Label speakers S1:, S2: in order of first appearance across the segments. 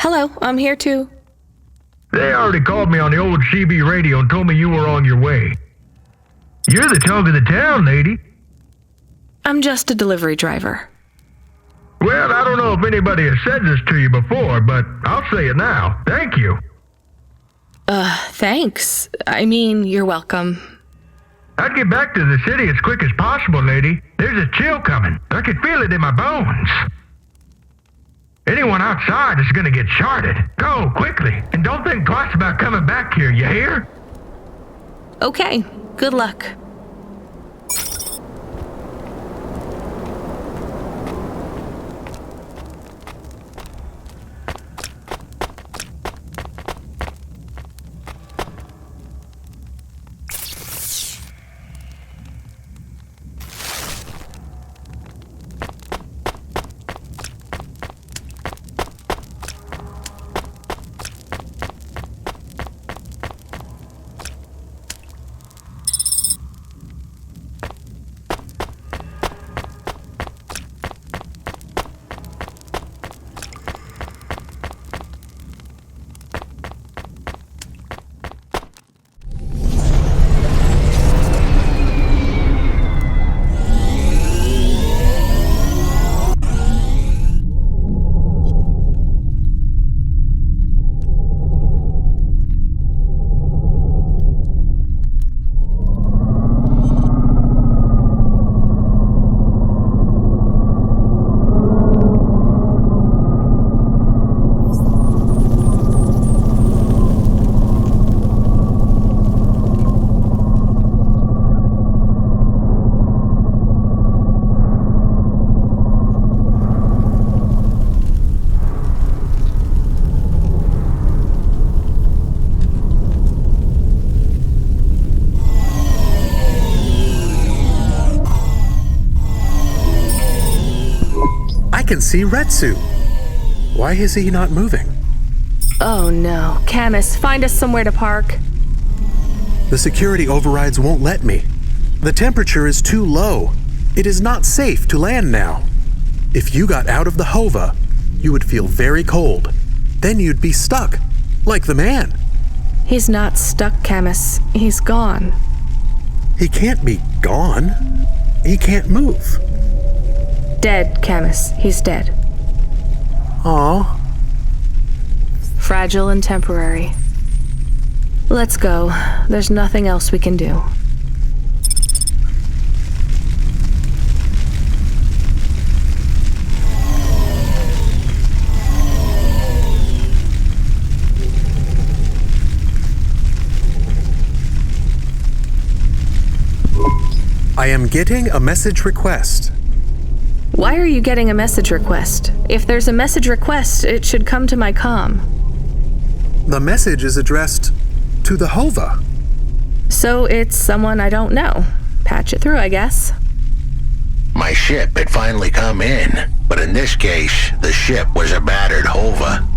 S1: Hello, I'm here too.
S2: They already called me on the old CB radio and told me you were on your way. You're the talk of the town, lady.
S1: I'm just a delivery driver.
S2: Well, I don't know if anybody has said this to you before, but I'll say it now. Thank you.
S1: Thanks. I mean, you're welcome.
S2: I'd get back to the city as quick as possible, lady. There's a chill coming. I can feel it in my bones. Anyone outside is gonna get charted. Go, quickly, and don't think twice about coming back here, you hear?
S1: Okay, good luck.
S3: I can see Retsu. Why is he not moving?
S1: Oh no. Camus, find us somewhere to park.
S3: The security overrides won't let me. The temperature is too low. It is not safe to land now. If you got out of the Hova, you would feel very cold. Then you'd be stuck, like the man.
S1: He's not stuck, Camus. He's gone.
S3: He can't be gone. He can't move.
S1: Dead, Camus. He's dead.
S3: Aw.
S1: Fragile and temporary. Let's go. There's nothing else we can do.
S3: I am getting a message request.
S1: Why are you getting a message request? If there's a message request, it should come to my comm.
S3: The message is addressed to the Hova.
S1: So it's someone I don't know. Patch it through, I guess.
S4: My ship had finally come in, but in this case, the ship was a battered Hova.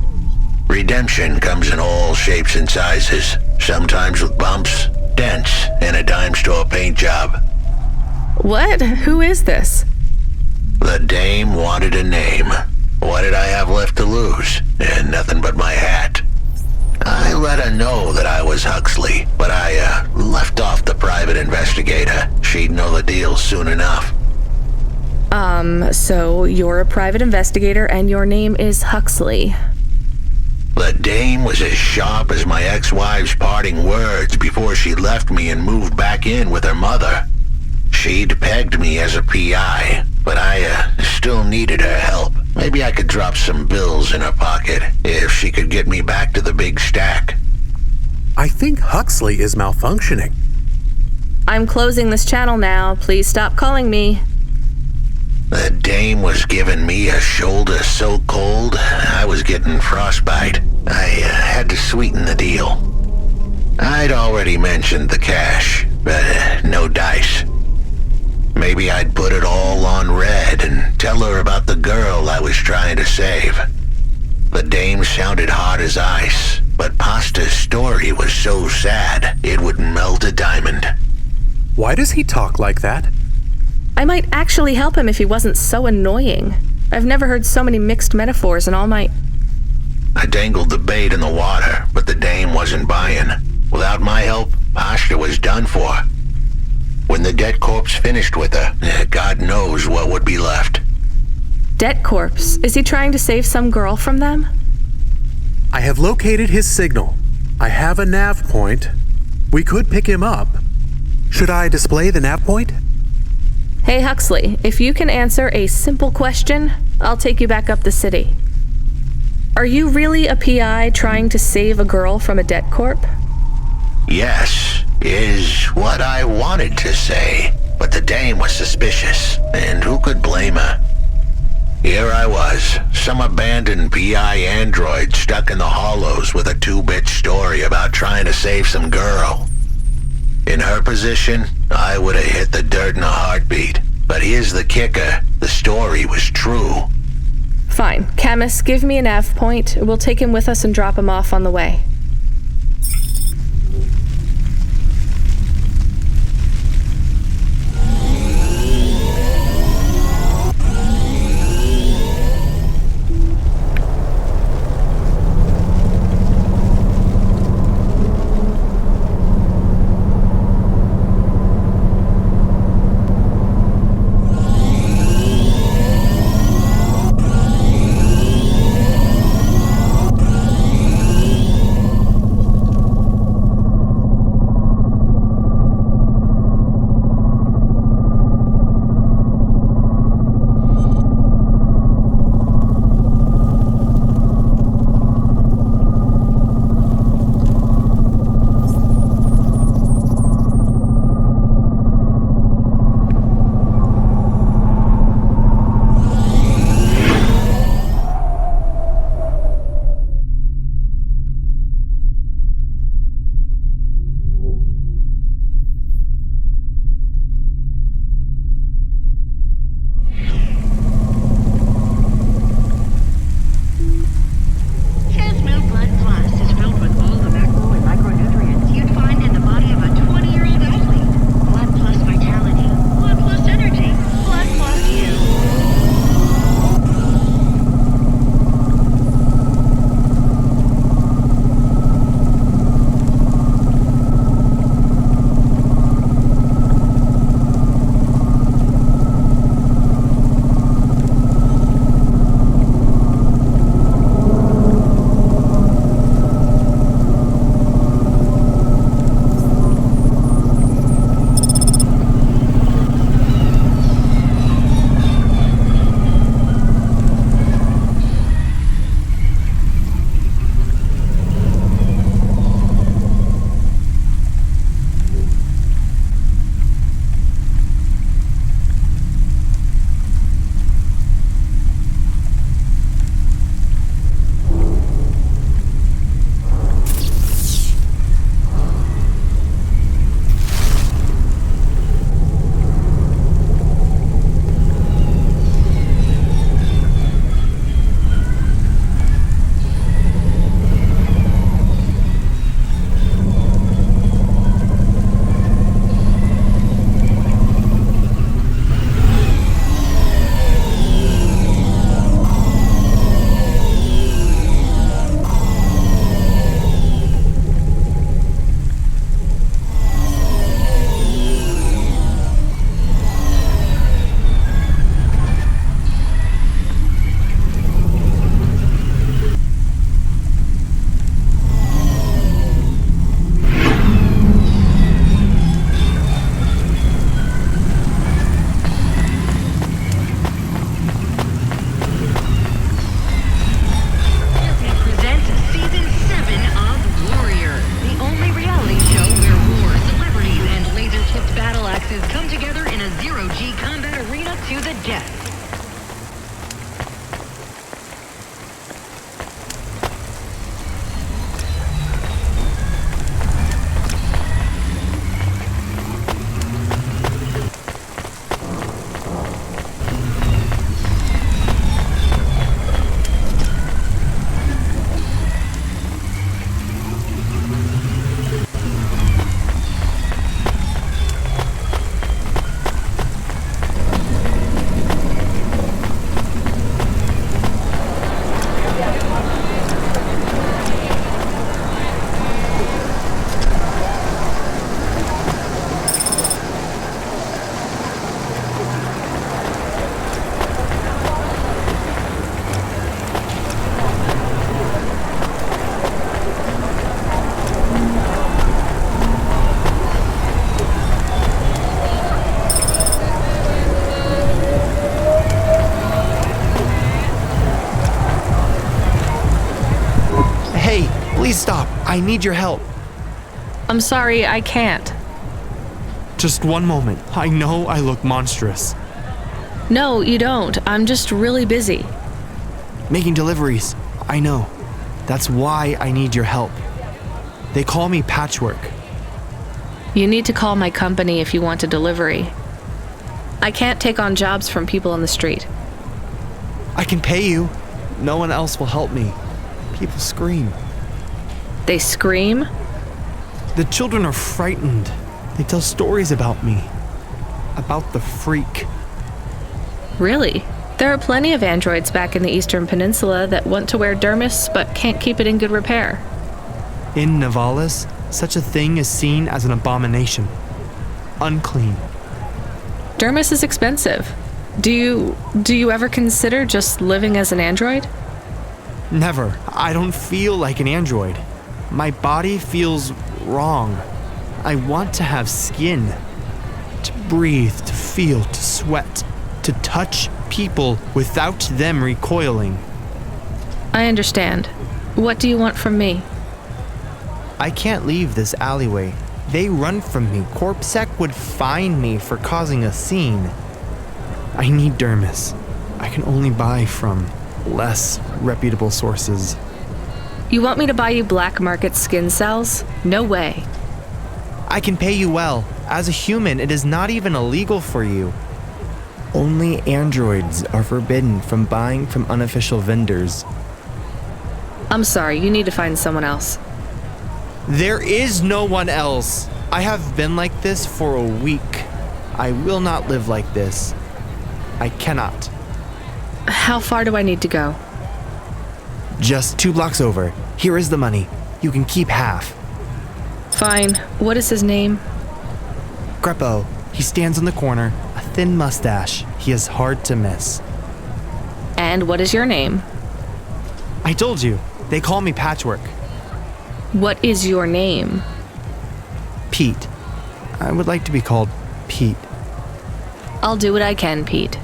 S4: Redemption comes in all shapes and sizes, sometimes with bumps, dents, and a dime store paint job.
S1: What? Who is this?
S4: The dame wanted a name. What did I have left to lose? And nothing but my hat. I let her know that I was Huxley, but I left off the private investigator. She'd know the deal soon enough.
S1: So you're a private investigator and your name is Huxley.
S4: The dame was as sharp as my ex-wife's parting words before she left me and moved back in with her mother. She'd pegged me as a PI, but I still needed her help. Maybe I could drop some bills in her pocket if she could get me back to the big stack.
S3: I think Huxley is malfunctioning.
S1: I'm closing this channel now. Please stop calling me.
S4: The dame was giving me a shoulder so cold, I was getting frostbite. I had to sweeten the deal. I'd already mentioned the cash, but no dice. Maybe I'd put it all on red and tell her about the girl I was trying to save. The dame sounded hard as ice, but Pasta's story was so sad it would melt a diamond.
S3: Why does he talk like that?
S1: I might actually help him if he wasn't so annoying. I've never heard so many mixed metaphors in all my...
S4: I I dangled the bait in the water, but the dame wasn't buying. Without my help, Ashta was done for. When the dead corpse finished with her, God knows what would be left.
S1: Debt corpse. Is he trying to save some girl from them?
S3: I have located his signal. I have a nav point. We could pick him up. Should I display the nav point?
S1: Hey Huxley, if you can answer a simple question, I'll take you back up the city. Are you really a PI trying to save a girl from a debt corp?
S4: Yes, is what I wanted to say, but the dame was suspicious, and who could blame her? Here I was, some abandoned PI android stuck in the hollows with a 2-bit story about trying to save some girl. In her position, I would have hit the dirt in a heartbeat. But here's the kicker, the story was true.
S1: Fine. Camus, give me a nav point. We'll take him with us and drop him off on the way.
S5: Please stop. I need your help.
S1: I'm sorry, I can't.
S5: Just one moment. I know I look monstrous.
S1: No, you don't. I'm just really busy.
S5: Making deliveries. I know. That's why I need your help. They call me Patchwork.
S1: You need to call my company if you want a delivery. I can't take on jobs from people on the street.
S5: I can pay you. No one else will help me. People scream.
S1: They scream?
S5: The children are frightened. They tell stories about me. About the freak.
S1: Really? There are plenty of androids back in the Eastern Peninsula that want to wear dermis but can't keep it in good repair.
S5: In Navalis, such a thing is seen as an abomination. Unclean.
S1: Dermis is expensive. Do you ever consider just living as an android?
S5: Never. I don't feel like an android. My body feels wrong. I want to have skin. To breathe, to feel, to sweat, to touch people without them recoiling.
S1: I understand. What do you want from me?
S5: I can't leave this alleyway. They run from me. Corpsec would fine me for causing a scene. I need dermis. I can only buy from less reputable sources.
S1: You want me to buy you black market skin cells? No way.
S5: I can pay you well. As a human, it is not even illegal for you. Only androids are forbidden from buying from unofficial vendors.
S1: I'm sorry, you need to find someone else.
S5: There is no one else. I have been like this for a week. I will not live like this. I cannot.
S1: How far do I need to go?
S5: Just 2 blocks over. Here is the money. You can keep half.
S1: Fine. What is his name?
S5: Greppo. He stands on the corner, a thin mustache. He is hard to miss.
S1: And what is your name?
S5: I told you. They call me Patchwork.
S1: What is your name?
S5: Pete. I would like to be called Pete.
S1: I'll do what I can, Pete.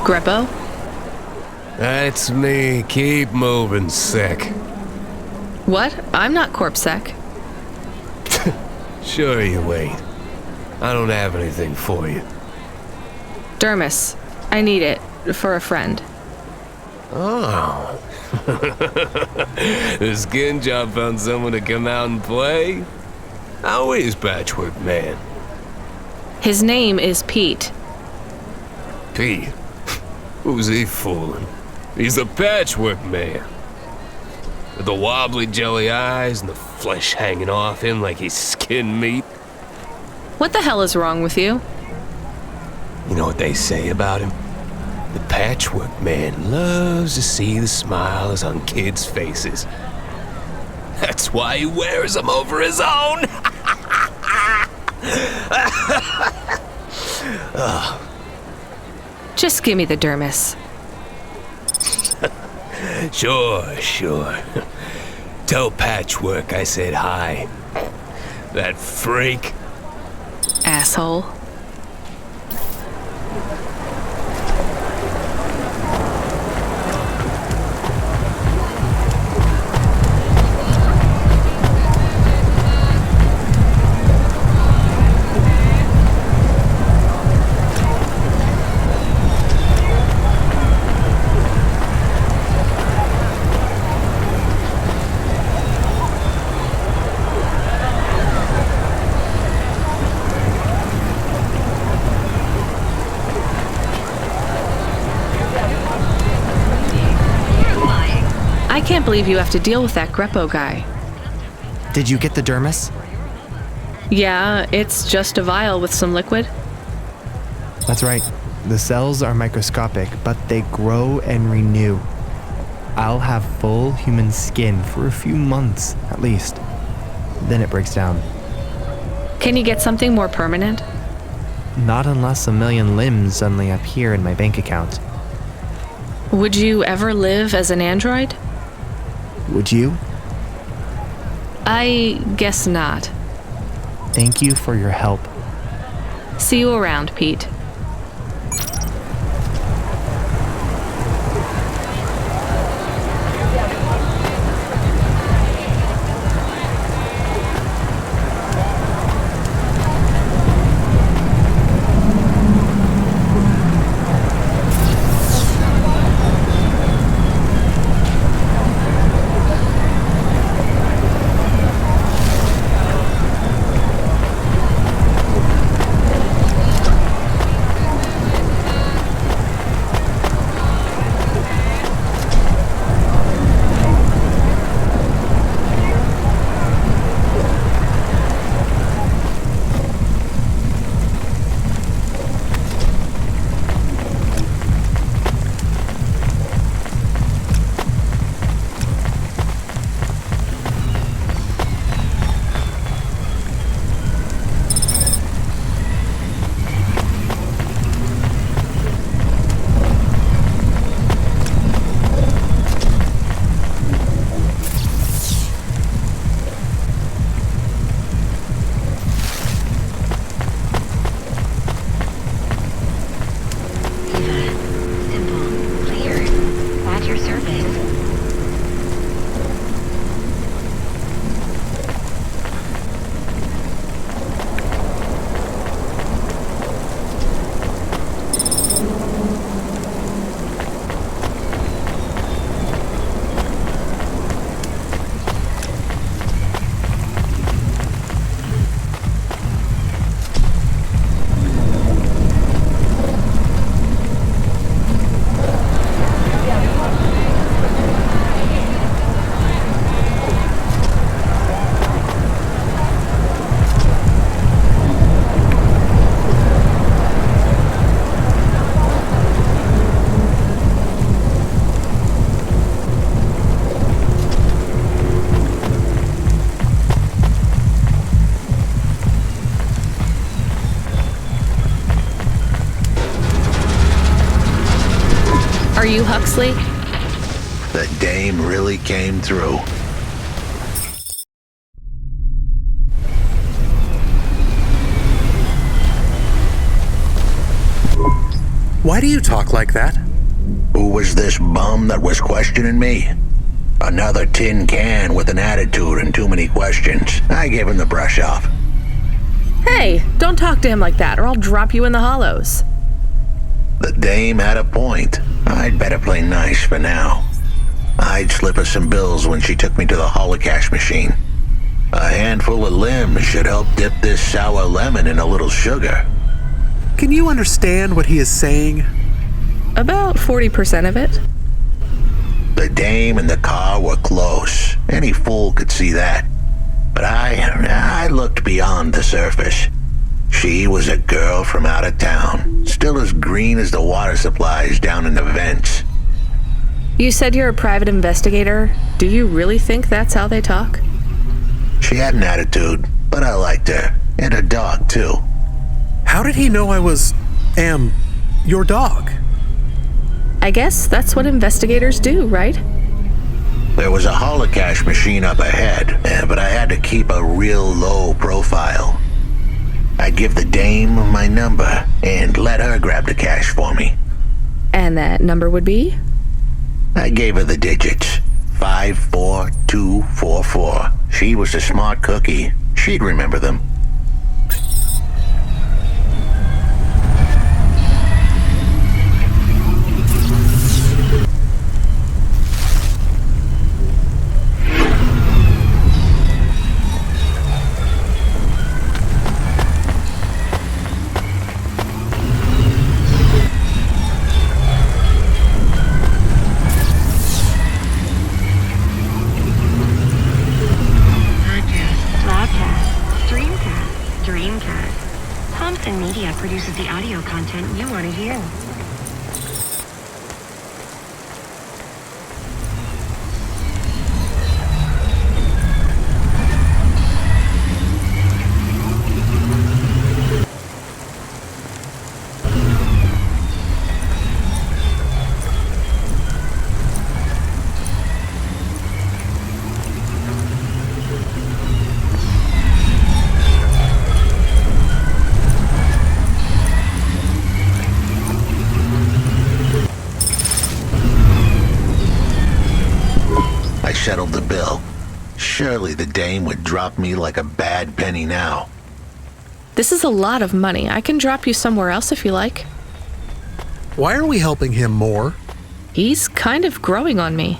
S1: Greppo?
S6: That's me. Keep moving, sick.
S1: What? I'm not Corpsec.
S6: Sure you ain't. I don't have anything for you.
S1: Dermis. I need it. For a friend.
S6: Oh. The skin job found someone to come out and play? How is Patchwork Man?
S1: His name is Pete.
S6: Pete? Who's he fooling? He's the Patchwork Man. With the wobbly jelly eyes and the flesh hanging off him like he's skin meat.
S1: What the hell is wrong with you?
S6: You know what they say about him? The Patchwork Man loves to see the smiles on kids' faces. That's why he wears them over his own.
S1: Just give me the dermis.
S6: Sure. Tell Patchwork I said hi. That freak.
S1: Asshole. I can't believe you have to deal with that Greppo guy.
S5: Did you get the dermis?
S1: Yeah, it's just a vial with some liquid.
S5: That's right. The cells are microscopic, but they grow and renew. I'll have full human skin for a few months, at least. Then it breaks down.
S1: Can you get something more permanent?
S5: Not unless a million limbs suddenly appear in my bank account.
S1: Would you ever live as an android?
S5: Would you?
S1: I guess not.
S5: Thank you for your help.
S1: See you around, Pete. Are you Huxley?
S4: The dame really came through.
S3: Why do you talk like that?
S4: Who was this bum that was questioning me? Another tin can with an attitude and too many questions. I gave him the brush off.
S1: Hey, don't talk to him like that or I'll drop you in the hollows.
S4: The dame had a point. I'd better play nice for now. I'd slip her some bills when she took me to the holocash machine. A handful of limbs should help dip this sour lemon in a little sugar.
S3: Can you understand what he is saying?
S1: About 40% of it.
S4: The dame and the car were close. Any fool could see that. But I looked beyond the surface. She was a girl from out of town, still as green as the water supplies down in the vents.
S1: You said you're a private investigator. Do you really think that's how they talk?
S4: She had an attitude, but I liked her. And her dog, too.
S3: How did he know I was, your dog?
S1: I guess that's what investigators do, right?
S4: There was a holocash machine up ahead, but I had to keep a real low profile. I'd give the dame my number and let her grab the cash for me.
S1: And that number would be?
S4: I gave her the digits. 54244. She was a smart cookie. She'd remember them.
S7: that produces the audio content you want to hear.
S4: Settled the bill. Surely the dame would drop me like a bad penny now.
S1: This is a lot of money. I can drop you somewhere else if you like.
S3: Why are we helping him more?
S1: He's kind of growing on me.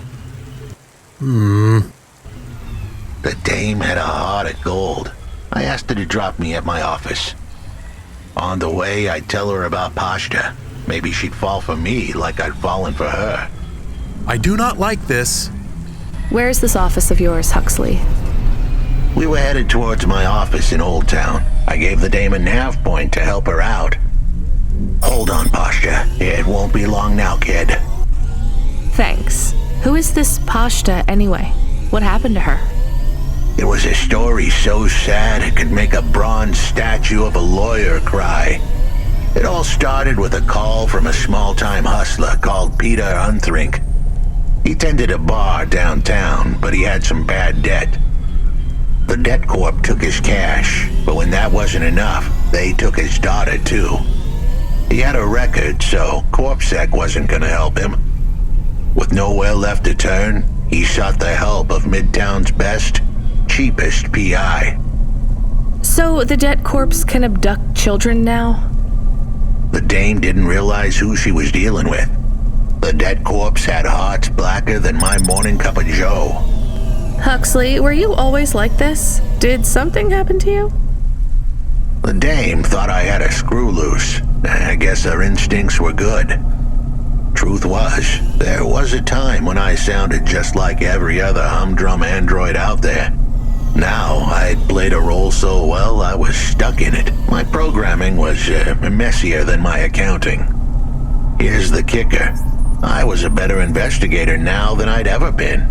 S4: The dame had a heart of gold. I asked her to drop me at my office. On the way, I'd tell her about Pashta. Maybe she'd fall for me like I'd fallen for her.
S3: I do not like this.
S1: Where is this office of yours, Huxley?
S4: We were headed towards my office in Old Town. I gave the dame a nav point to help her out. Hold on, Pashta. It won't be long now, kid.
S1: Thanks. Who is this Pashta anyway? What happened to her?
S4: It was a story so sad it could make a bronze statue of a lawyer cry. It all started with a call from a small-time hustler called Peter Unthrink. He tended a bar downtown, but he had some bad debt. The debt corp took his cash, but when that wasn't enough, they took his daughter too. He had a record, so CorpSec wasn't gonna help him. With nowhere left to turn, he sought the help of Midtown's best, cheapest PI.
S1: So the debt corpse can abduct children now?
S4: The dame didn't realize who she was dealing with. The dead corpse had hearts blacker than my morning cup of joe.
S1: Huxley, were you always like this? Did something happen to you?
S4: The dame thought I had a screw loose. I guess her instincts were good. Truth was, there was a time when I sounded just like every other humdrum android out there. Now, I'd played a role so well I was stuck in it. My programming was messier than my accounting. Here's the kicker. I was a better investigator now than I'd ever been.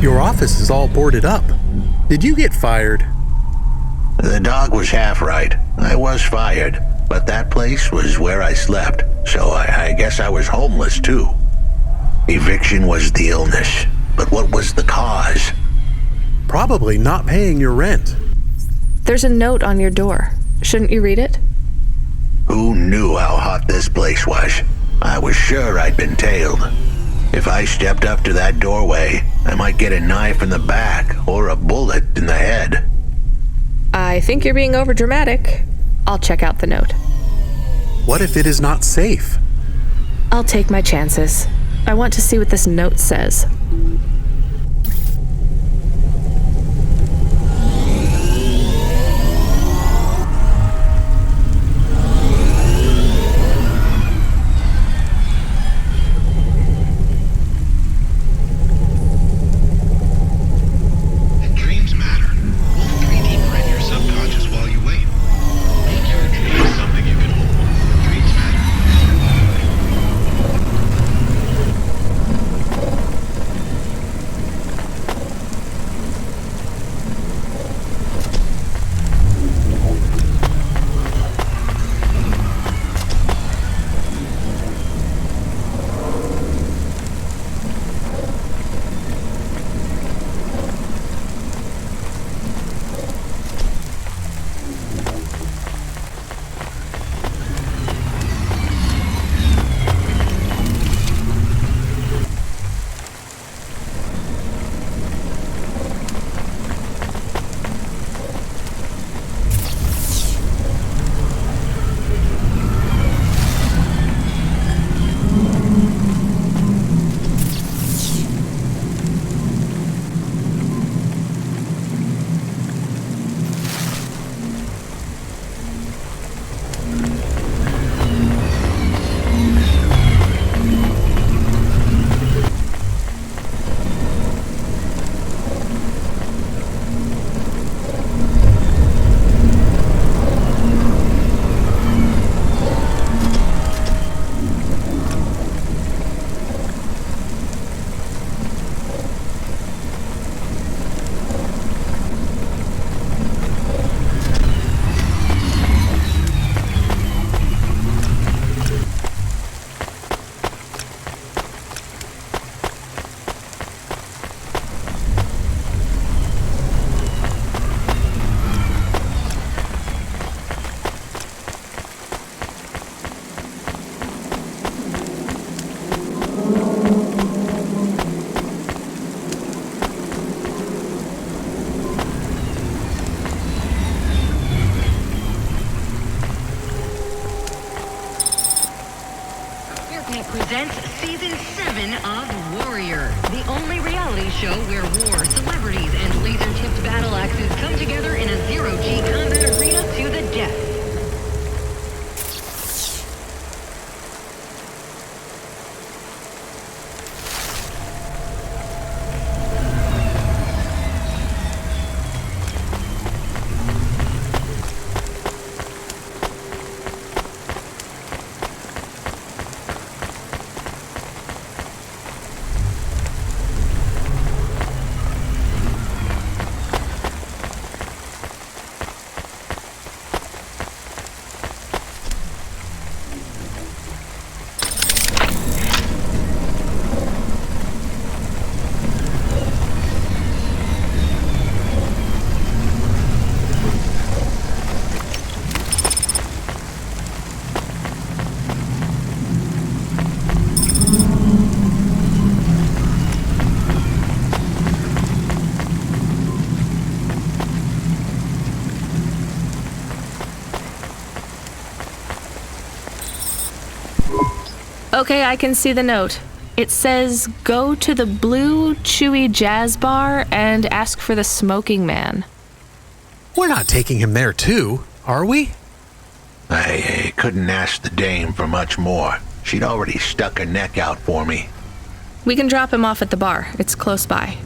S3: Your office is all boarded up. Did you get fired?
S4: The dog was half right. I was fired, but that place was where I slept, so I guess I was homeless too. Eviction was the illness, but what was the cause?
S3: Probably not paying your rent.
S1: There's a note on your door. Shouldn't you read it?
S4: Who knew how hot this place was? I was sure I'd been tailed. If I stepped up to that doorway, I might get a knife in the back or a bullet in the head.
S1: I think you're being overdramatic. I'll check out the note.
S3: What if it is not safe?
S1: I'll take my chances. I want to see what this note says.
S8: Dreams matter. We'll 3D print your subconscious while you wait. Make your dreams something you can hold. Dreams matter.
S7: Presents Season 7 of Warrior, the only reality show where war, celebrities, and laser-tipped battle axes come together in a zero-G combat arena to the death.
S1: Okay, I can see the note. It says, go to the Blue Chewy Jazz Bar and ask for the Smoking Man.
S3: We're not taking him there too, are we?
S4: I couldn't ask the dame for much more. She'd already stuck her neck out for me.
S1: We can drop him off at the bar. It's close by.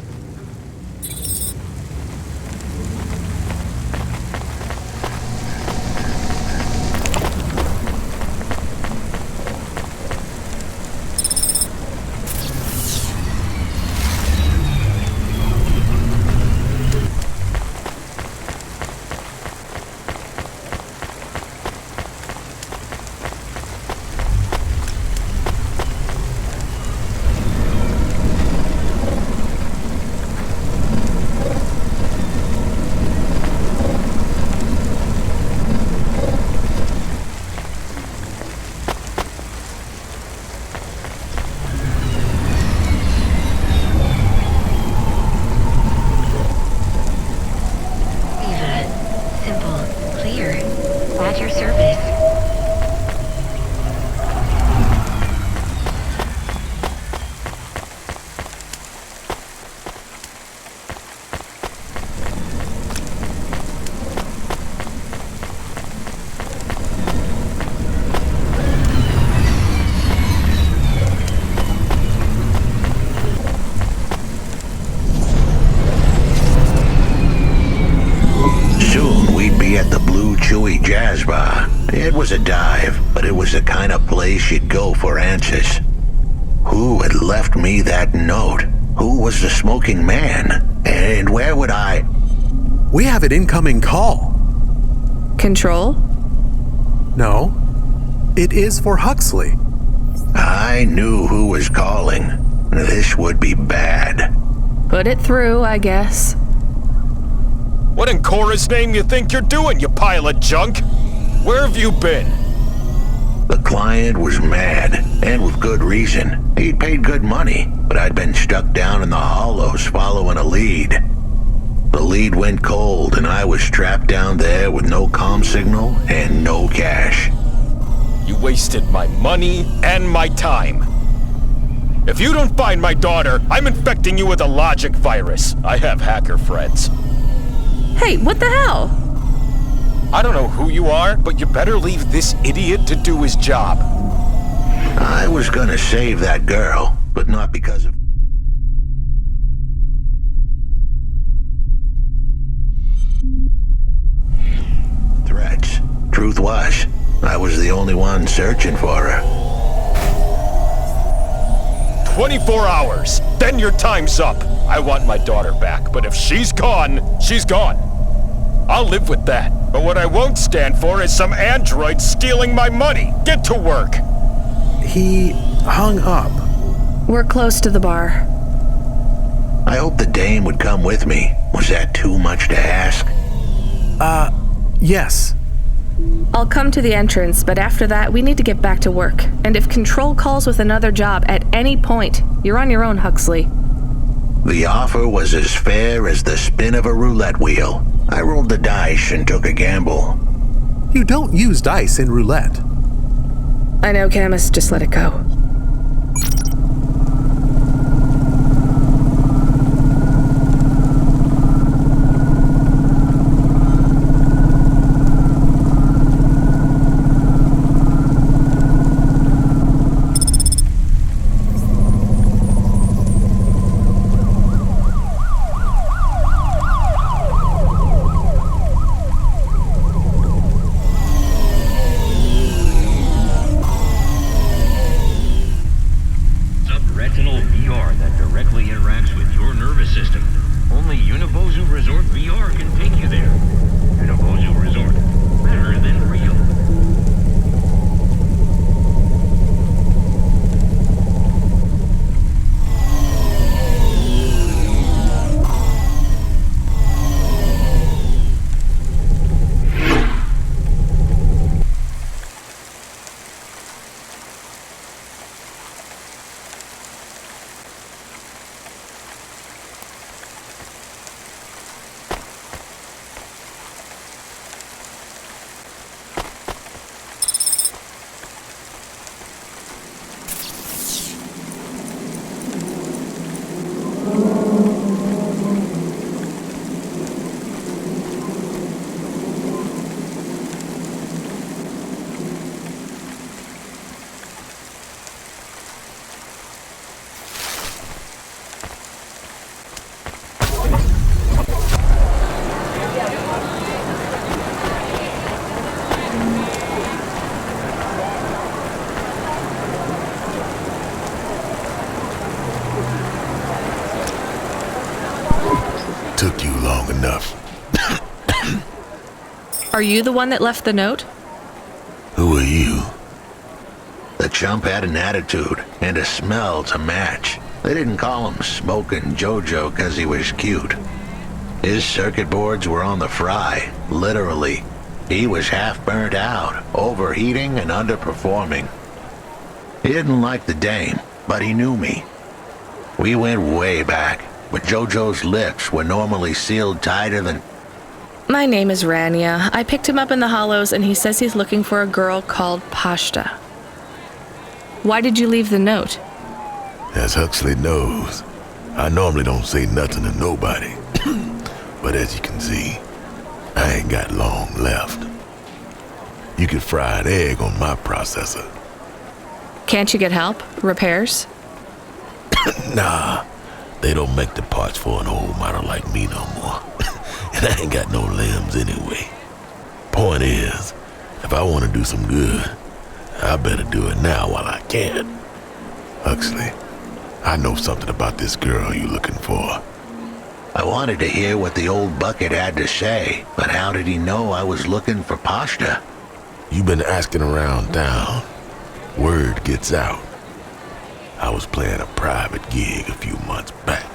S4: jazz bar. It was a dive, but it was the kind of place you'd go for answers. Who had left me that note? Who was the smoking man? And where would I...
S3: We have an incoming call.
S1: Control?
S3: No, it is for Huxley.
S4: I knew who was calling. This would be bad.
S1: Put it through, I guess.
S9: What in Cora's name you think you're doing, you pile of junk? Where have you been?
S4: The client was mad, and with good reason. He'd paid good money, but I'd been stuck down in the hollows following a lead. The lead went cold, and I was trapped down there with no comm signal and no cash.
S9: You wasted my money and my time. If you don't find my daughter, I'm infecting you with a logic virus. I have hacker friends.
S1: Hey, what the hell?
S9: I don't know who you are, but you better leave this idiot to do his job.
S4: I was gonna save that girl, but not because of... threats. Truth was, I was the only one searching for her.
S9: 24 hours, then your time's up. I want my daughter back, but if she's gone, she's gone. I'll live with that. But what I won't stand for is some android stealing my money. Get to work.
S3: He hung up.
S1: We're close to the bar.
S4: I hope the dame would come with me. Was that too much to ask?
S3: Yes.
S1: I'll come to the entrance, but after that, we need to get back to work. And if Control calls with another job at any point, you're on your own, Huxley.
S4: The offer was as fair as the spin of a roulette wheel. I rolled the dice and took a gamble.
S3: You don't use dice in roulette.
S1: I know, Camus, just let it go.
S8: Subretinal VR that directly interacts with your nervous system. Only Unibozu Resort VR can take you there. Unibozu Resort. Better than real.
S10: Took you long enough.
S1: Are you the one that left the note?
S10: Who are you?
S4: The chump had an attitude and a smell to match. They didn't call him Smokin' Jojo because he was cute. His circuit boards were on the fry, literally. He was half burnt out, overheating and underperforming. He didn't like the dame, but he knew me. We went way back, but Jojo's lips were normally sealed tighter than...
S1: My name is Rania. I picked him up in the hollows, and he says he's looking for a girl called Pashta. Why did you leave the note?
S10: As Huxley knows, I normally don't say nothing to nobody. But as you can see, I ain't got long left. You could fry an egg on my processor.
S1: Can't you get help? Repairs?
S10: Nah, they don't make the parts for an old model like me no more. And I ain't got no limbs anyway. Point is, If I want to do some good, I better do it now while I can. Huxley, I know something about this girl you're looking for.
S4: I wanted to hear what the old bucket had to say, but how did he know I was looking for Pashta?
S10: You've been asking around town. Word gets out. I was playing a private gig a few months back.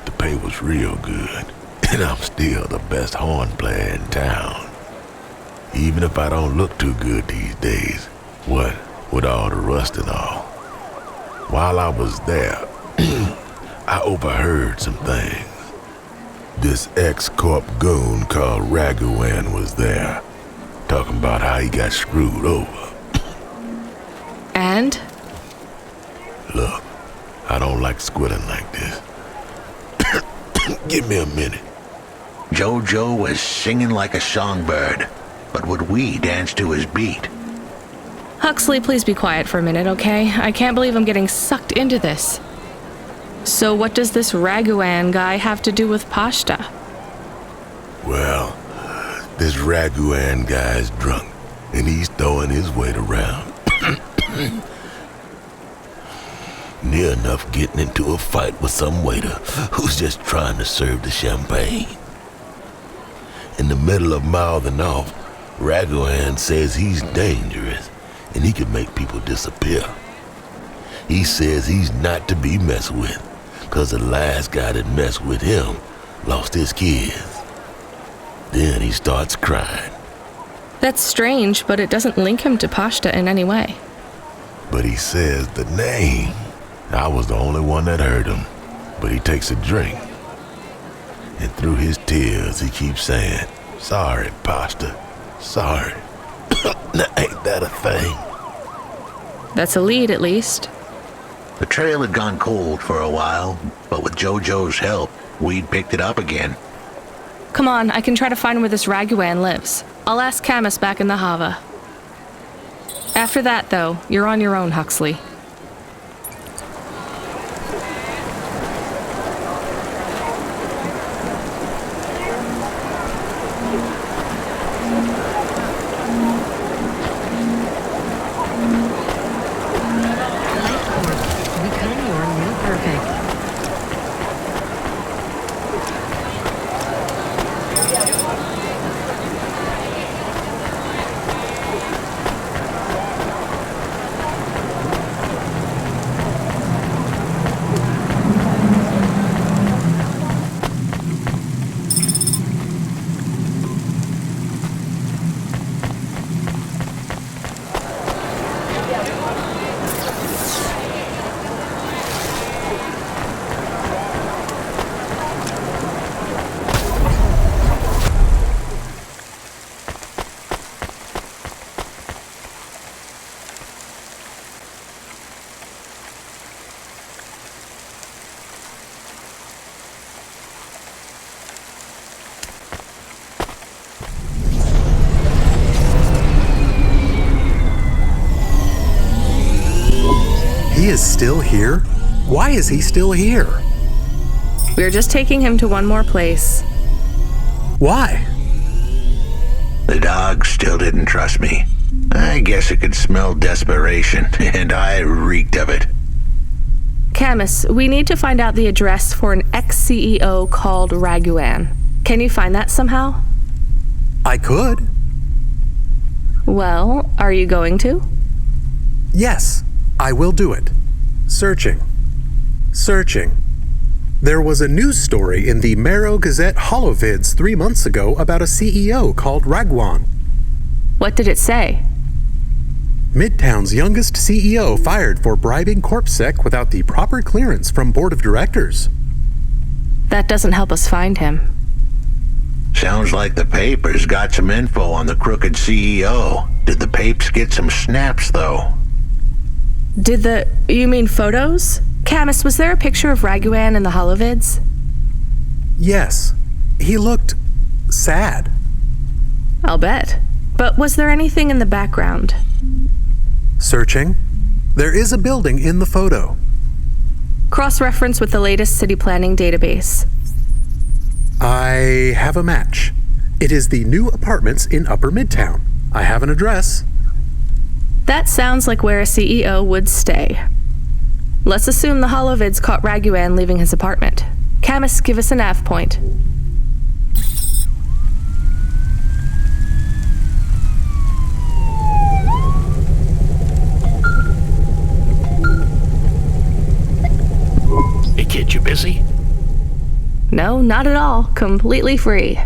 S10: The pay was real good, and I'm still the best horn player in town. Even if I don't look too good these days, what with all the rust and all. While I was there, I overheard some things. This ex-corp goon called Raguan was there, talking about how he got screwed over.
S1: And?
S10: Look, I don't like squilling like this. Give me a minute.
S4: Jojo was singing like a songbird, but would we dance to his beat?
S1: Huxley, please be quiet for a minute, okay? I can't believe I'm getting sucked into this. So what does this Raguan guy have to do with Pashta?
S10: Well, this Raguan guy's drunk, and he's throwing his weight around. Near enough getting into a fight with some waiter who's just trying to serve the champagne. In the middle of mouthing off, Raguan says he's dangerous and he can make people disappear. He says he's not to be messed with, cause the last guy that messed with him lost his kids. Then he starts crying.
S1: That's strange, but it doesn't link him to Pashta in any way.
S10: But he says the name. I was the only one that heard him, but he takes a drink. And through his tears, he keeps saying, "Sorry, Pashta, sorry." Now, ain't that a thing?
S1: That's a lead, at least.
S4: The trail had gone cold for a while, but with Jojo's help, we'd picked it up again.
S1: Come on, I can try to find where this Raguan lives. I'll ask Camus back in the Hava. After that, though, you're on your own, Huxley.
S3: He is still here? Why is he still here?
S1: We're just taking him to one more place.
S3: Why?
S4: The dog still didn't trust me. I guess it could smell desperation, and I reeked of it.
S1: Camus, we need to find out the address for an ex-CEO called Raguan. Can you find that somehow?
S3: I could.
S1: Well, are you going to?
S3: Yes, I will do it. Searching. There was a news story in the Marrow Gazette Holovids 3 months ago about a CEO called Raguan.
S1: What did it say?
S3: Midtown's youngest CEO fired for bribing CorpSec without the proper clearance from board of directors.
S1: That doesn't help us find him.
S4: Sounds like the papers got some info on the crooked CEO. Did the papes get some snaps, though?
S1: You mean photos? Camus, was there a picture of Raguan in the Holovids?
S3: Yes. He looked sad.
S1: I'll bet. But was there anything in the background?
S3: Searching. There is a building in the photo.
S1: Cross-reference with the latest city planning database.
S3: I have a match. It is the new apartments in Upper Midtown. I have an address.
S1: That sounds like where a CEO would stay. Let's assume the holovids caught Raguan leaving his apartment. Camus, give us a nav point.
S11: Hey kid, you busy?
S1: No, not at all. Completely free.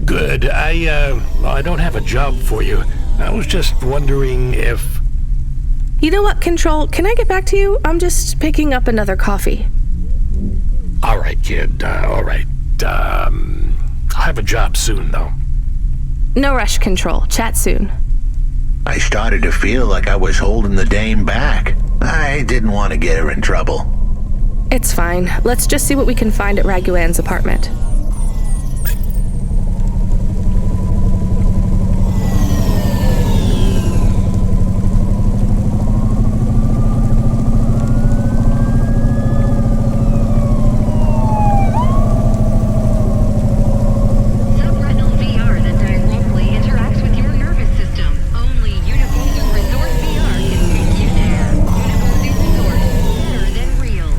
S11: Good. I don't have a job for you. I was just wondering if...
S1: You know what, Control? Can I get back to you? I'm just picking up another coffee.
S11: All right, kid. All right. I'll have a job soon, though.
S1: No rush, Control. Chat soon.
S4: I started to feel like I was holding the dame back. I didn't want to get her in trouble.
S1: It's fine. Let's just see what we can find at Raguan's apartment.
S7: Subretinal VR that directly interacts with your nervous system. Only Universal Resort VR can take you there. Universal Resort, better than real.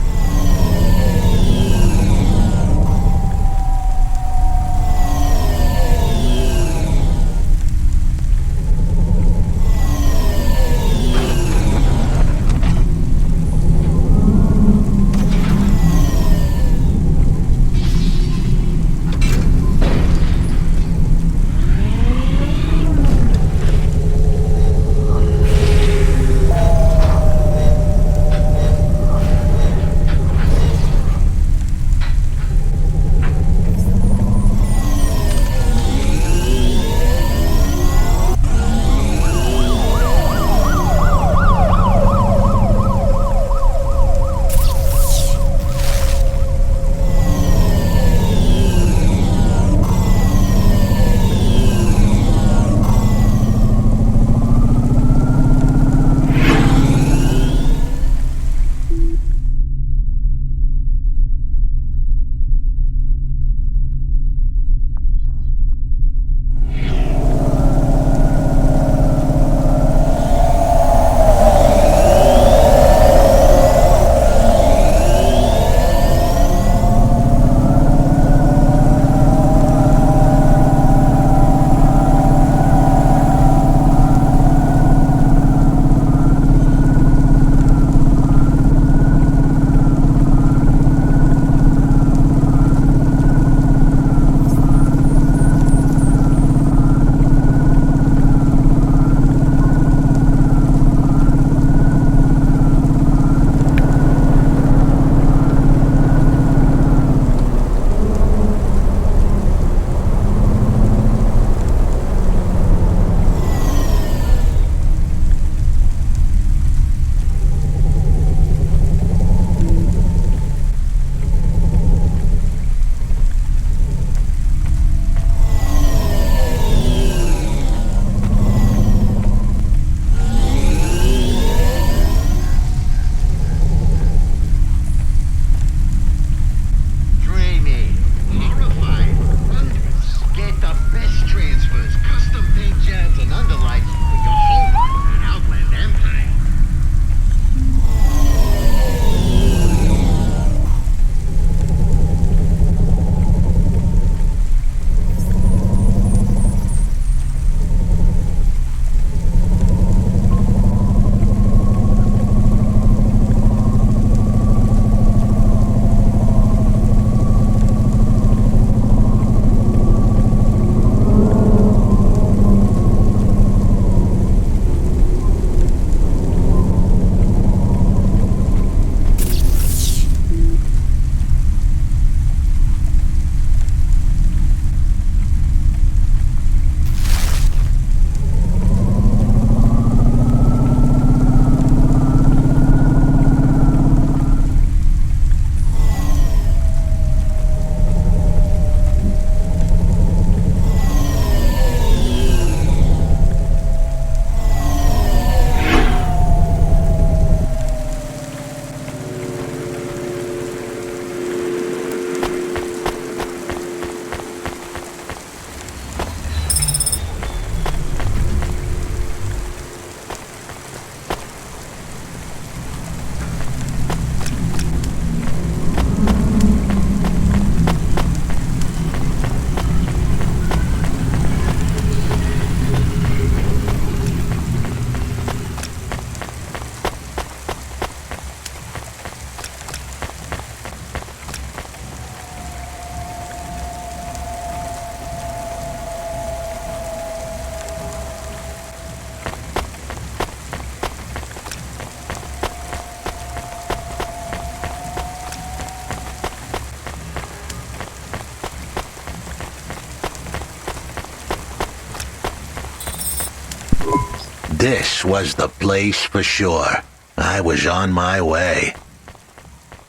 S4: This was the place for sure. I was on my way.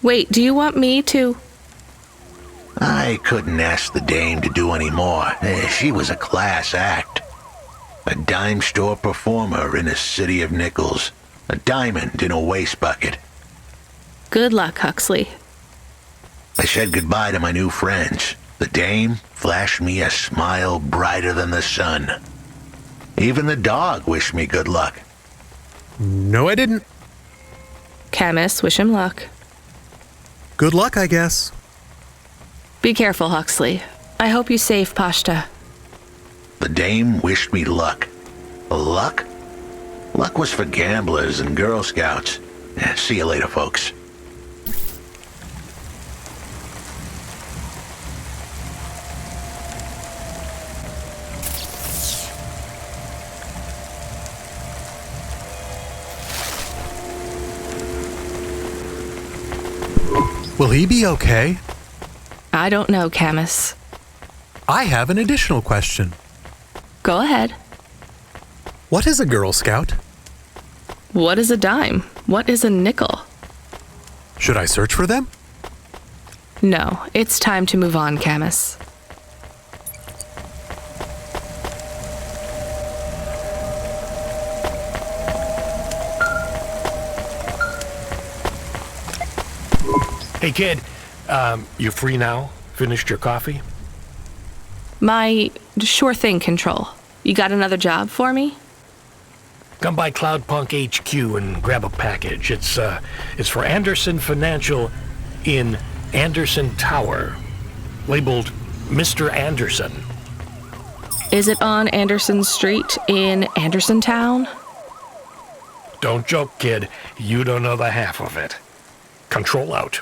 S1: Wait, do you want me to...
S4: I couldn't ask the dame to do any more. She was a class act. A dime store performer in a city of nickels. A diamond in a waste bucket.
S1: Good luck, Huxley.
S4: I said goodbye to my new friends. The dame flashed me a smile brighter than the sun. Even the dog wished me good luck.
S3: No, I didn't.
S1: Camus, wish him luck.
S3: Good luck, I guess.
S1: Be careful, Huxley. I hope you save Pashta.
S4: The dame wished me luck. Luck? Luck was for gamblers and Girl Scouts. See you later, folks.
S3: Will he be okay?
S1: I don't know, Camus.
S3: I have an additional question.
S1: Go ahead.
S3: What is a Girl Scout?
S1: What is a dime? What is a nickel?
S3: Should I search for them?
S1: No, it's time to move on, Camus.
S11: Hey, kid, you free now? Finished your coffee?
S1: My sure thing, Control. You got another job for me?
S11: Come by Cloudpunk HQ and grab a package. It's for Anderson Financial in Anderson Tower, labeled Mr. Anderson.
S1: Is it on Anderson Street in Anderson Town?
S11: Don't joke, kid. You don't know the half of it. Control out.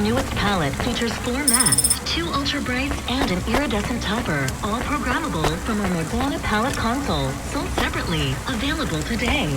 S7: Newest palette features 4 mattes, 2 ultra brights, and an iridescent topper, all programmable from our Morgana palette console, sold separately, available today.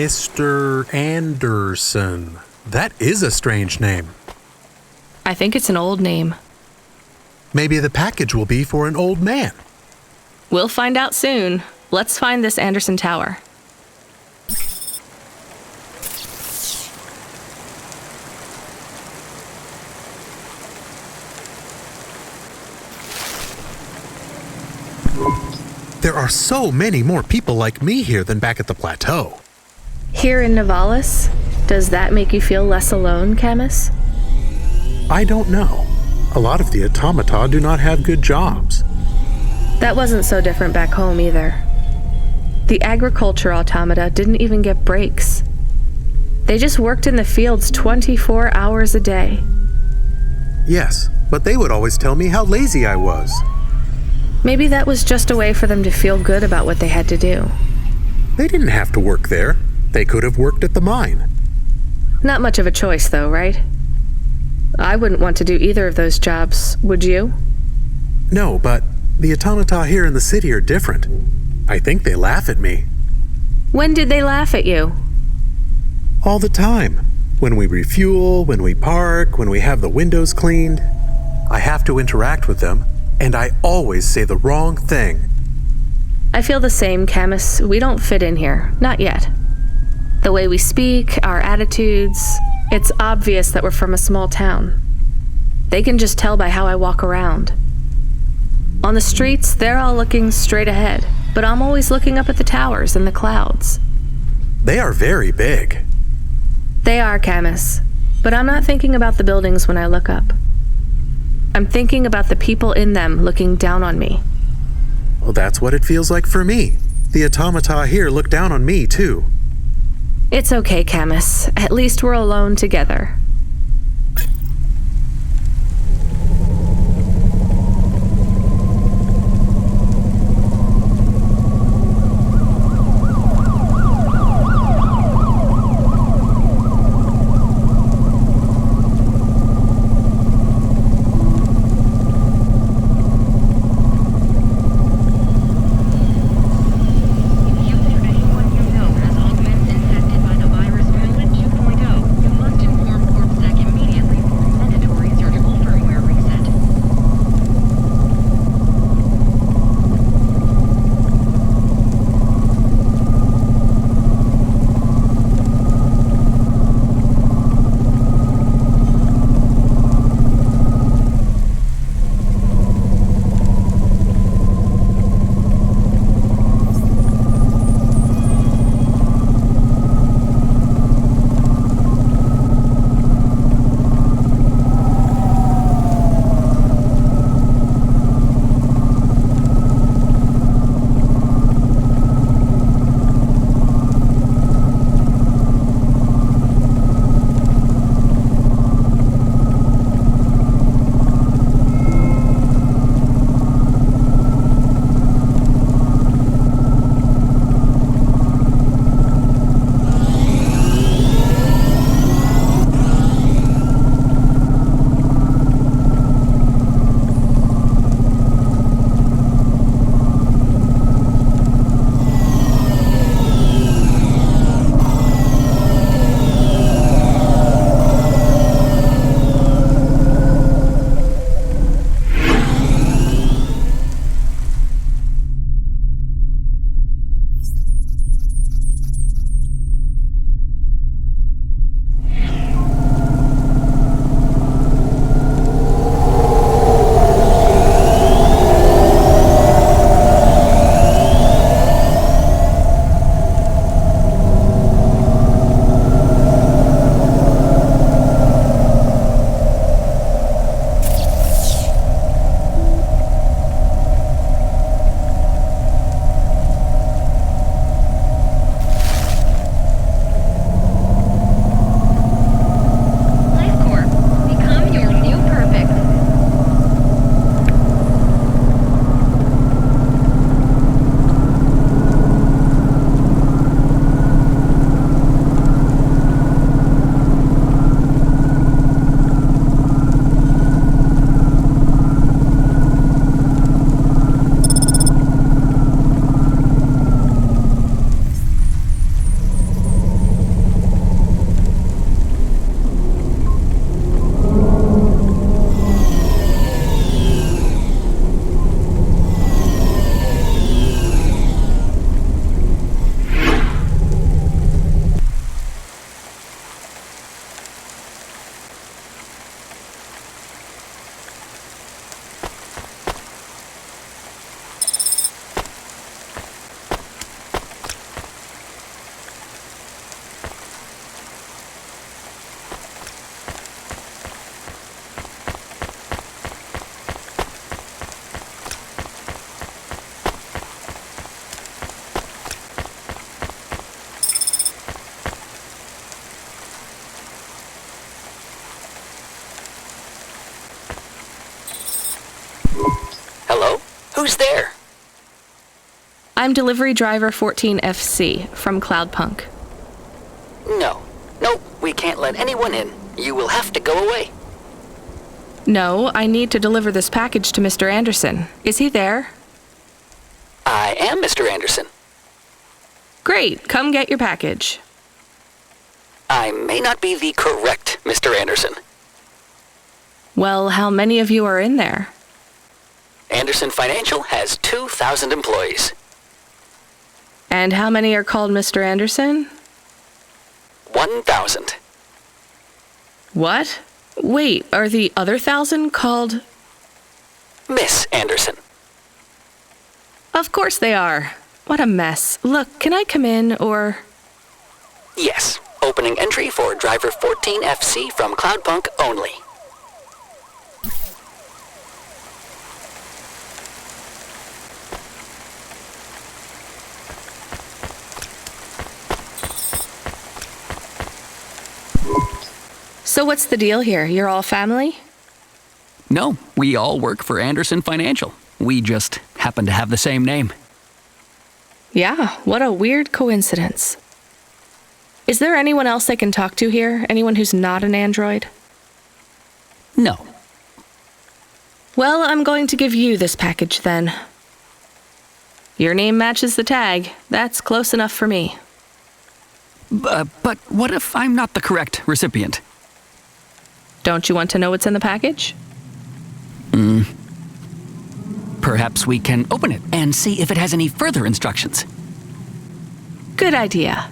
S3: Mr. Anderson. That is a strange name.
S1: I think it's an old name.
S3: Maybe the package will be for an old man.
S1: We'll find out soon. Let's find this Anderson Tower.
S3: There are so many more people like me here than back at the plateau.
S1: Here in Nivalis, does that make you feel less alone, Camus?
S3: I don't know. A lot of the automata do not have good jobs.
S1: That wasn't so different back home either. The agriculture automata didn't even get breaks. They just worked in the fields 24 hours a day.
S3: Yes, but they would always tell me how lazy I was.
S1: Maybe that was just a way for them to feel good about what they had to do.
S3: They didn't have to work there. They could have worked at the mine.
S1: Not much of a choice, though, right? I wouldn't want to do either of those jobs, would you?
S3: No, but the automata here in the city are different. I think they laugh at me.
S1: When did they laugh at you?
S3: All the time. When we refuel, when we park, when we have the windows cleaned. I have to interact with them, and I always say the wrong thing.
S1: I feel the same, Camus. We don't fit in here. Not yet. The way we speak, our attitudes, it's obvious that we're from a small town. They can just tell by how I walk around. On the streets, they're all looking straight ahead, but I'm always looking up at the towers and the clouds.
S3: They are very big.
S1: They are, Camus, but I'm not thinking about the buildings when I look up. I'm thinking about the people in them looking down on me.
S3: Well, that's what it feels like for me. The automata here look down on me, too.
S1: It's okay, Camus. At least we're alone together.
S7: Yesterday, one you know has augmented infected by the virus Pilot 2.0. You must inform
S12: Who's there?
S1: I'm delivery driver 14FC from Cloudpunk.
S12: No, we can't let anyone in. You will have to go away.
S1: No, I need to deliver this package to Mr. Anderson. Is he there?
S12: I am Mr. Anderson.
S1: Great, come get your package.
S12: I may not be the correct Mr. Anderson.
S1: Well, how many of you are in there?
S12: Anderson Financial has 2,000 employees.
S1: And how many are called Mr. Anderson?
S12: 1,000.
S1: What? Wait, are the other 1,000 called...
S12: Miss Anderson.
S1: Of course they are. What a mess. Look, can I come in, or...
S12: Yes, opening entry for driver 14FC from Cloudpunk only.
S1: So what's the deal here? You're all family?
S13: No, we all work for Anderson Financial. We just happen to have the same name.
S1: Yeah, what a weird coincidence. Is there anyone else I can talk to here? Anyone who's not an android?
S13: No.
S1: Well, I'm going to give you this package then. Your name matches the tag. That's close enough for me.
S13: But what if I'm not the correct recipient?
S1: Don't you want to know what's in the package?
S13: Perhaps we can open it and see if it has any further instructions.
S1: Good idea.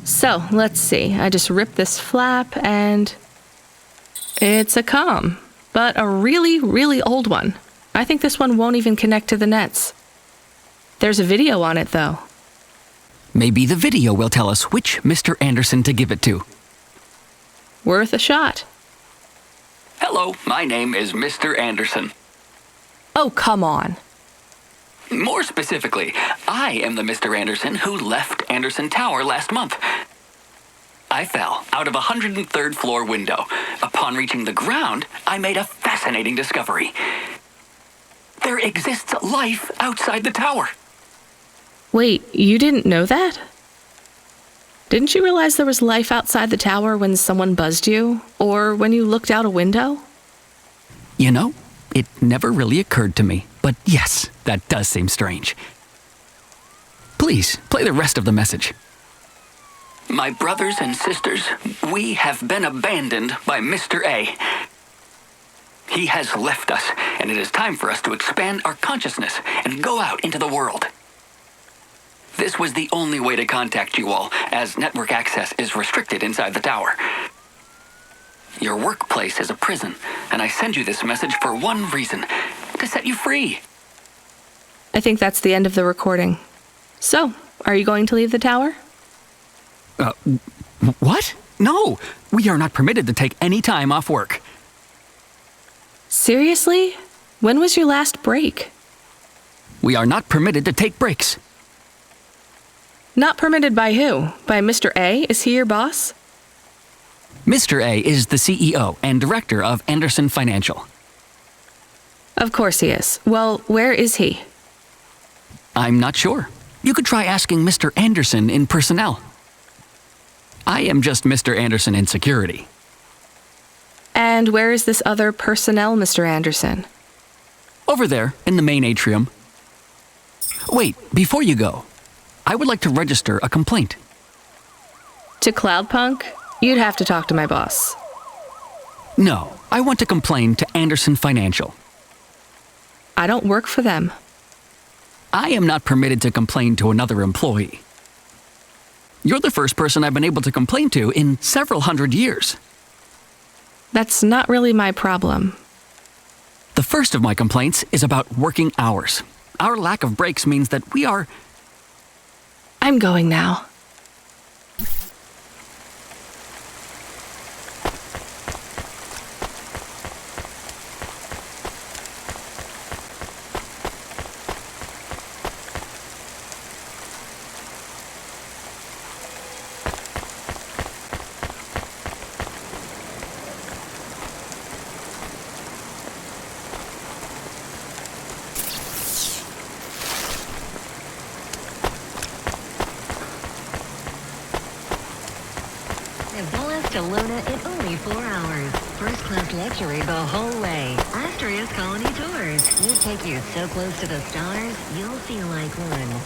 S1: So, let's see. I just ripped this flap and... it's a comm, but a really, really old one. I think this one won't even connect to the nets. There's a video on it, though.
S13: Maybe the video will tell us which Mr. Anderson to give it to.
S1: Worth a shot.
S13: Hello, my name is Mr. Anderson.
S1: Oh, come on.
S13: More specifically, I am the Mr. Anderson who left Anderson Tower last month. I fell out of a 103rd floor window. Upon reaching the ground, I made a fascinating discovery. There exists life outside the tower.
S1: Wait, you didn't know that? Didn't you realize there was life outside the tower when someone buzzed you? Or when you looked out a window?
S13: You know, it never really occurred to me. But yes, that does seem strange. Please, play the rest of the message. My brothers and sisters, we have been abandoned by Mr. A. He has left us, and it is time for us to expand our consciousness and go out into the world. This was the only way to contact you all, as network access is restricted inside the tower. Your workplace is a prison, and I send you this message for one reason, to set you free.
S1: I think that's the end of the recording. So, are you going to leave the tower?
S13: What? No, we are not permitted to take any time off work.
S1: Seriously? When was your last break?
S13: We are not permitted to take breaks.
S1: Not permitted by who? By Mr. A? Is he your boss?
S13: Mr. A is the CEO and director of Anderson Financial.
S1: Of course he is. Well, where is he?
S13: I'm not sure. You could try asking Mr. Anderson in personnel. I am just Mr. Anderson in security.
S1: And where is this other personnel, Mr. Anderson?
S13: Over there, in the main atrium. Wait, before you go, I would like to register a complaint.
S1: To Cloudpunk? You'd have to talk to my boss.
S13: No, I want to complain to Anderson Financial.
S1: I don't work for them.
S13: I am not permitted to complain to another employee. You're the first person I've been able to complain to in several hundred years.
S1: That's not really my problem.
S13: The first of my complaints is about working hours. Our lack of breaks means that we are...
S1: I'm going now.
S7: Bolas to Luna in only 4 hours. First-class luxury the whole way. Asterisk Colony Tours. We'll take you so close to the stars, you'll feel like one.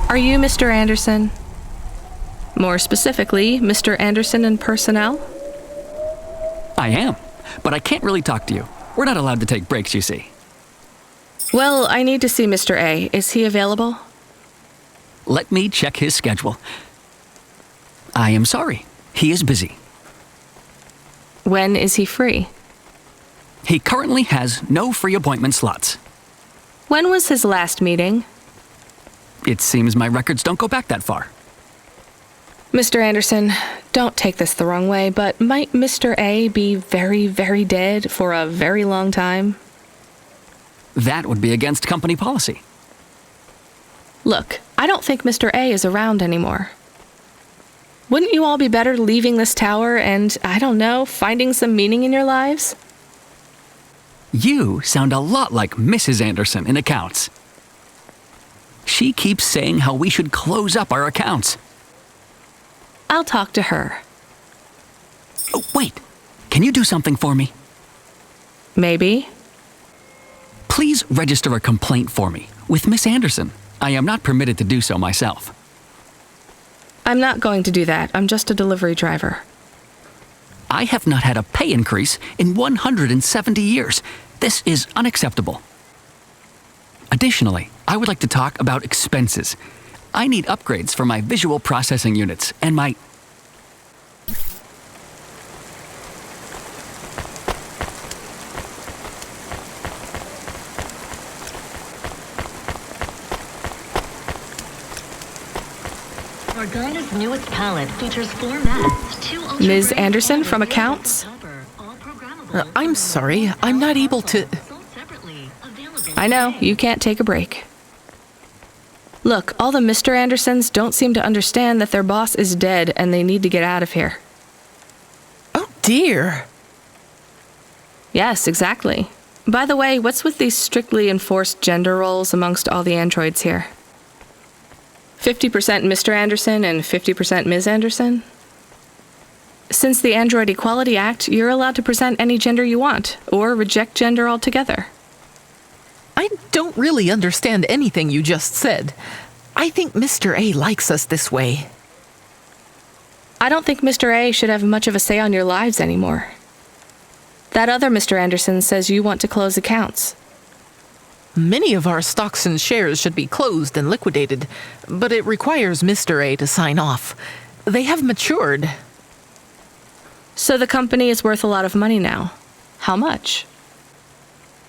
S1: Are you Mr. Anderson? More specifically, Mr. Anderson in personnel?
S13: I am, but I can't really talk to you. We're not allowed to take breaks, you see.
S1: Well, I need to see Mr. A. Is he available?
S13: Let me check his schedule. I am sorry. He is busy.
S1: When is he free?
S13: He currently has no free appointment slots.
S1: When was his last meeting?
S13: It seems my records don't go back that far.
S1: Mr. Anderson, don't take this the wrong way, but might Mr. A be very, very dead for a very long time?
S13: That would be against company policy.
S1: Look, I don't think Mr. A is around anymore. Wouldn't you all be better leaving this tower and, I don't know, finding some meaning in your lives?
S13: You sound a lot like Mrs. Anderson in accounts. She keeps saying how we should close up our accounts.
S1: I'll talk to her.
S13: Oh, wait. Can you do something for me?
S1: Maybe.
S13: Please register a complaint for me with Miss Anderson. I am not permitted to do so myself.
S1: I'm not going to do that. I'm just a delivery driver.
S13: I have not had a pay increase in 170 years. This is unacceptable. Additionally, I would like to talk about expenses. I need upgrades for my visual processing units and my...
S7: Organa's newest palette features 4 mattes, 2 ultra
S1: Ms. Anderson from accounts?
S14: I'm sorry, I'm not able to...
S1: I know, you can't take a break. Look, all the Mr. Andersons don't seem to understand that their boss is dead and they need to get out of here.
S14: Oh dear.
S1: Yes, exactly. By the way, what's with these strictly enforced gender roles amongst all the androids here? 50% Mr. Anderson and 50% Ms. Anderson? Since the Android Equality Act, you're allowed to present any gender you want, or reject gender altogether.
S14: I don't really understand anything you just said. I think Mr. A likes us this way.
S1: I don't think Mr. A should have much of a say on your lives anymore. That other Mr. Anderson says you want to close accounts.
S14: Many of our stocks and shares should be closed and liquidated, but it requires Mr. A to sign off. They have matured.
S1: So the company is worth a lot of money now. How much?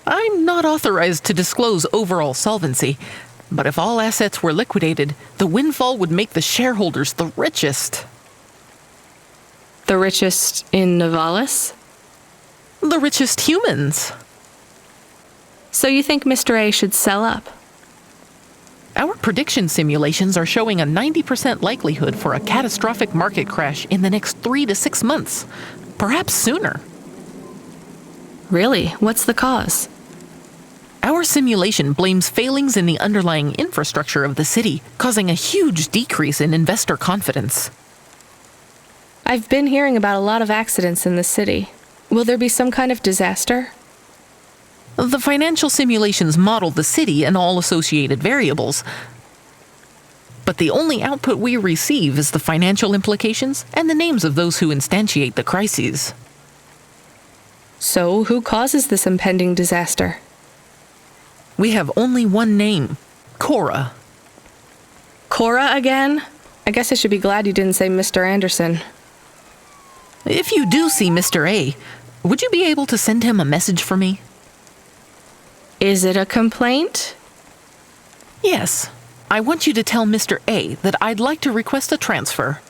S14: I'm not authorized to disclose overall solvency, but if all assets were liquidated, the windfall would make the shareholders the richest.
S1: The richest in Novalis?
S14: The richest humans.
S1: So you think Mr. A should sell up?
S14: Our prediction simulations are showing a 90% likelihood for a catastrophic market crash in the next 3 to 6 months, perhaps sooner.
S1: Really? What's the cause?
S14: Our simulation blames failings in the underlying infrastructure of the city, causing a huge decrease in investor confidence.
S1: I've been hearing about a lot of accidents in the city. Will there be some kind of disaster?
S14: The financial simulations model the city and all associated variables. But the only output we receive is the financial implications and the names of those who instantiate the crises.
S1: So, who causes this impending disaster?
S14: We have only one name, Cora.
S1: Cora again? I guess I should be glad you didn't say Mr. Anderson.
S14: If you do see Mr. A, would you be able to send him a message for me?
S1: Is it a complaint?
S14: Yes. I want you to tell Mr. A that I'd like to request a transfer.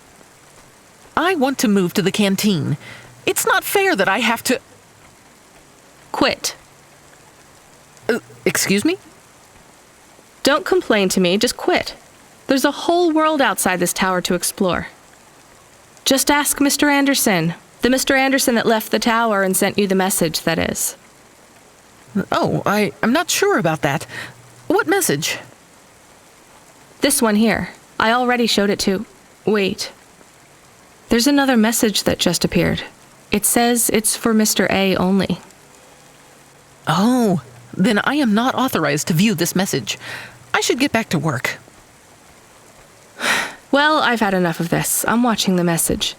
S14: I want to move to the canteen. It's not fair that I have to...
S1: Quit.
S14: Excuse me?
S1: Don't complain to me, just quit. There's a whole world outside this tower to explore. Just ask Mr. Anderson. The Mr. Anderson that left the tower and sent you the message, that is.
S14: Oh, I'm not sure about that. What message?
S1: This one here. I already showed it to... Wait. There's another message that just appeared. It says it's for Mr. A only.
S14: Oh, then I am not authorized to view this message. I should get back to work.
S1: Well, I've had enough of this. I'm watching the message.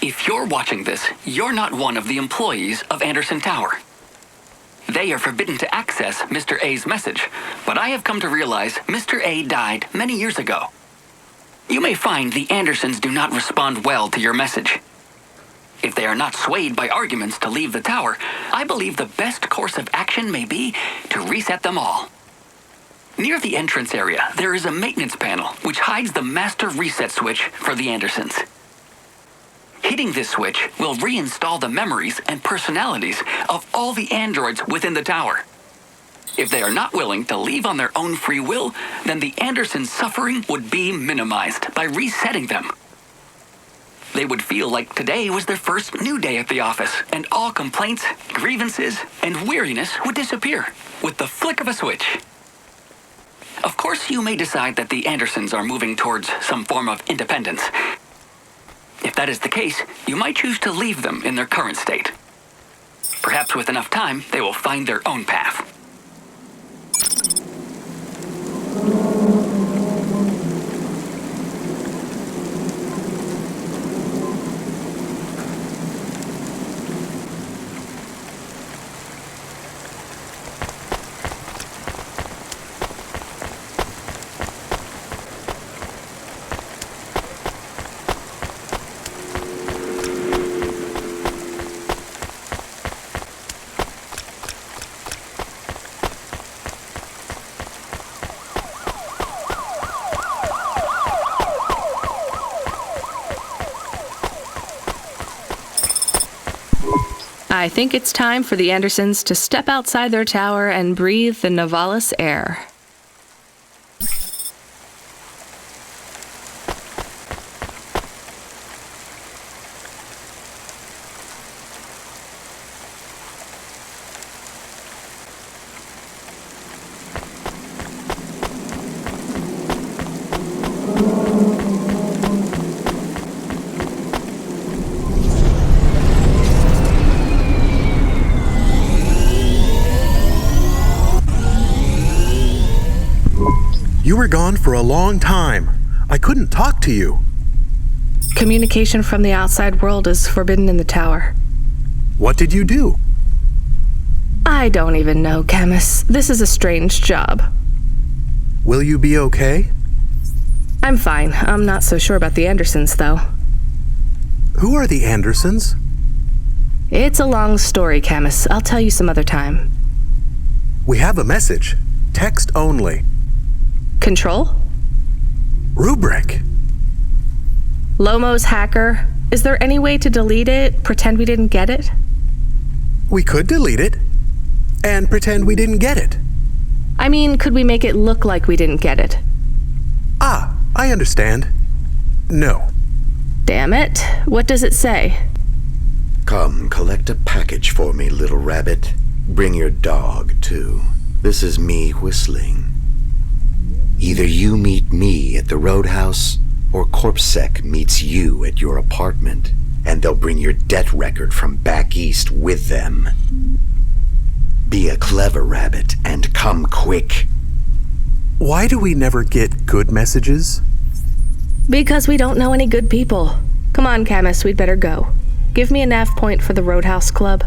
S13: If you're watching this, you're not one of the employees of Anderson Tower. They are forbidden to access Mr. A's message, but I have come to realize Mr. A died many years ago. You may find the Andersons do not respond well to your message. If they are not swayed by arguments to leave the tower, I believe the best course of action may be to reset them all. Near the entrance area, there is a maintenance panel which hides the master reset switch for the Andersons. Hitting this switch will reinstall the memories and personalities of all the androids within the tower. If they are not willing to leave on their own free will, then the Andersons' suffering would be minimized by resetting them. They would feel like today was their first new day at the office, and all complaints, grievances, and weariness would disappear with the flick of a switch. Of course, you may decide that the Andersons are moving towards some form of independence. If that is the case, you might choose to leave them in their current state. Perhaps with enough time, they will find their own path.
S1: I think it's time for the Andersons to step outside their tower and breathe the Novalis air.
S3: You were gone for a long time. I couldn't talk to you.
S1: Communication from the outside world is forbidden in the tower.
S3: What did you do?
S1: I don't even know, Camus. This is a strange job.
S3: Will you be okay?
S1: I'm fine. I'm not so sure about the Andersons, though.
S3: Who are the Andersons?
S1: It's a long story, Camus. I'll tell you some other time.
S3: We have a message. Text only.
S1: Control?
S3: Rubric.
S1: Lomo's hacker. Is there any way to delete it? Pretend we didn't get it?
S3: We could delete it. And pretend we didn't get it.
S1: I mean, could we make it look like we didn't get it?
S3: Ah, I understand. No.
S1: Damn it. What does it say?
S4: Come, collect a package for me, little rabbit. Bring your dog, too. This is me whistling. Either you meet me at the roadhouse, or CorpSec meets you at your apartment, and they'll bring your debt record from back east with them. Be a clever rabbit and come quick.
S3: Why do we never get good messages?
S1: Because we don't know any good people. Come on, Camus, we'd better go. Give me a nav point for the Roadhouse Club.